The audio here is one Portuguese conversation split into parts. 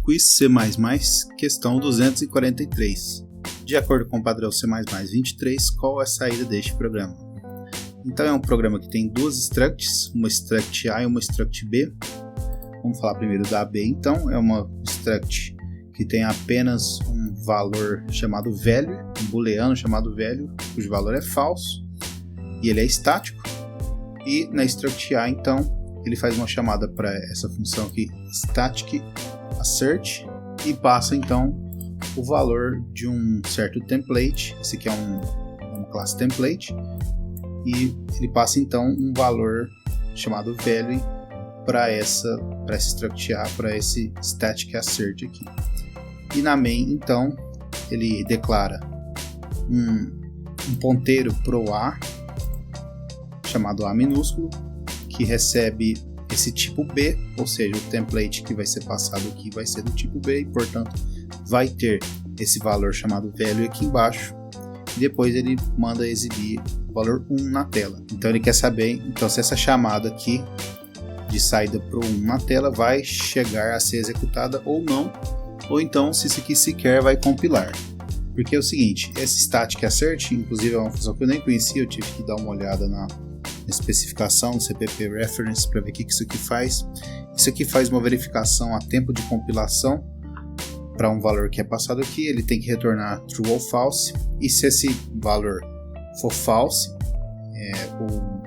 Quiz C++, questão 243. De acordo com o padrão C++ 23, qual é a saída deste programa? Então é um programa que tem duas structs, uma struct A e uma struct B. Vamos falar primeiro da B, então. É uma struct que tem apenas um valor chamado value, um booleano chamado value, cujo valor é falso, e ele é estático. E na struct A, então, ele faz uma chamada para essa função aqui, static assert, e passa então o valor de um certo template. Esse aqui é uma classe template, e ele passa então um valor chamado value para essa struct A, para esse static assert aqui. E na main, então, ele declara um ponteiro pro A, chamado A minúsculo, que recebe esse tipo B, ou seja, o template que vai ser passado aqui vai ser do tipo B, e portanto vai ter esse valor chamado value aqui embaixo, e depois ele manda exibir o valor 1 na tela. Então ele quer saber então, se essa chamada aqui de saída pro 1 na tela vai chegar a ser executada ou não, ou então se isso aqui sequer vai compilar. Porque é o seguinte, esse static assert, inclusive é uma função que eu nem conhecia, eu tive que dar uma olhada na especificação do CPP Reference para ver o que isso aqui faz. Isso aqui faz uma verificação a tempo de compilação para um valor que é passado aqui. Ele tem que retornar true ou false, e se esse valor for false,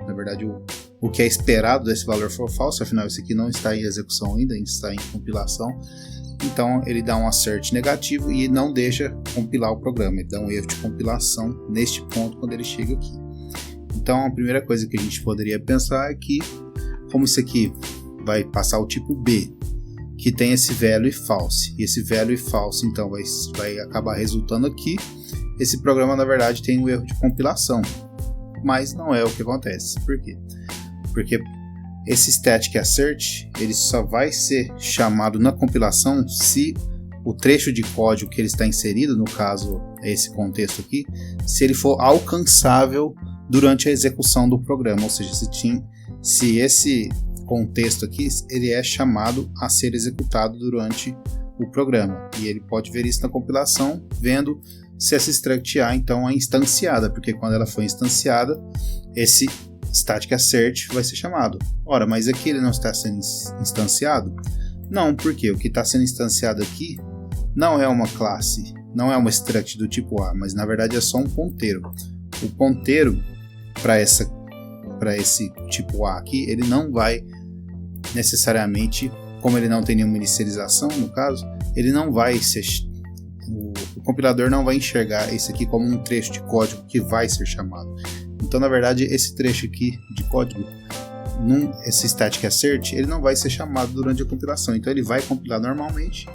na verdade o que é esperado desse valor for false, afinal isso aqui não está em execução ainda está em compilação, então ele dá um assert negativo e não deixa compilar o programa, ele dá um erro de compilação neste ponto quando ele chega aqui. Então a primeira coisa que a gente poderia pensar é que, como isso aqui vai passar o tipo B, que tem esse value false, e esse value false então vai acabar resultando aqui, esse programa na verdade tem um erro de compilação, mas não é o que acontece. Por quê? Porque esse static assert ele só vai ser chamado na compilação se o trecho de código que ele está inserido, no caso esse contexto aqui, se ele for alcançável durante a execução do programa, ou seja, se esse contexto aqui ele é chamado a ser executado durante o programa, e ele pode ver isso na compilação, vendo se essa struct A então é instanciada, porque quando ela for instanciada, esse static assert vai ser chamado. Ora, mas aqui ele não está sendo instanciado? Não, porque o que está sendo instanciado aqui não é uma classe, não é uma struct do tipo A, mas na verdade é só um ponteiro. O ponteiro para esse tipo A aqui, ele não vai necessariamente, como ele não tem nenhuma inicialização no caso, ele não vai ser, o compilador não vai enxergar esse aqui como um trecho de código que vai ser chamado. Então na verdade esse trecho aqui de código, esse static assert, ele não vai ser chamado durante a compilação, então ele vai compilar normalmente,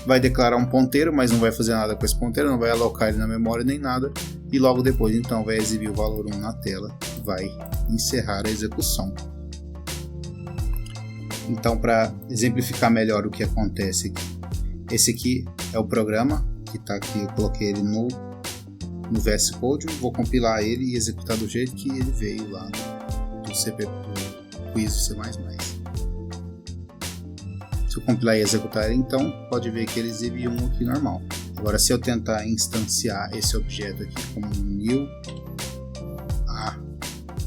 vai declarar um ponteiro, mas não vai fazer nada com esse ponteiro, não vai alocar ele na memória nem nada, e logo depois então vai exibir o valor 1 na tela e vai encerrar a execução. Então, para exemplificar melhor o que acontece aqui, esse aqui é o programa que está aqui, eu coloquei ele no VS Code, vou compilar ele e executar do jeito que ele veio lá do quiz do C++. Se eu compilar e executar ele, então pode ver que ele exibe um aqui normal. Agora, se eu tentar instanciar esse objeto aqui como um new A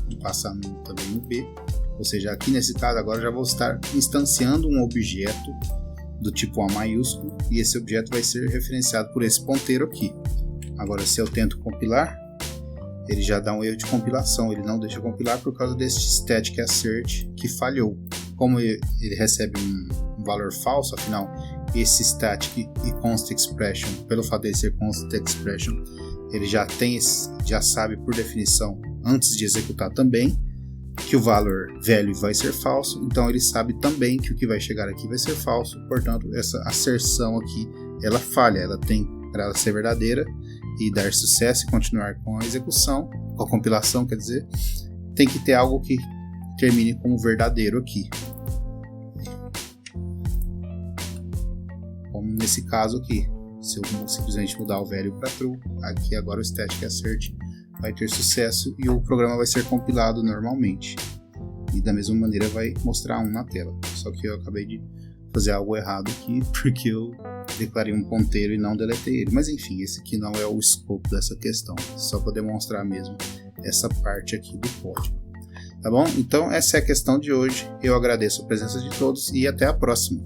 e passar também no B, ou seja, aqui nesse caso agora já vou estar instanciando um objeto do tipo A maiúsculo, e esse objeto vai ser referenciado por esse ponteiro aqui. Agora, se eu tento compilar, ele já dá um erro de compilação, ele não deixa compilar por causa desse static assert que falhou. Como ele recebe um valor falso, afinal esse static e const expression, pelo fato de ser const expression, ele já sabe por definição, antes de executar também, que o valor value vai ser falso, então ele sabe também que o que vai chegar aqui vai ser falso, portanto essa asserção aqui, ela falha, ela tem para ela ser verdadeira e dar sucesso e continuar com a execução, com a compilação, quer dizer, tem que ter algo que termine como verdadeiro aqui. Como nesse caso aqui, se eu simplesmente mudar o value para true, aqui agora o static assert vai ter sucesso e o programa vai ser compilado normalmente. E da mesma maneira vai mostrar 1 na tela. Só que eu acabei de fazer algo errado aqui, porque eu declarei um ponteiro e não deletei ele. Mas enfim, esse aqui não é o escopo dessa questão, só para demonstrar mesmo essa parte aqui do código. Tá bom? Então essa é a questão de hoje. Eu agradeço a presença de todos e até a próxima.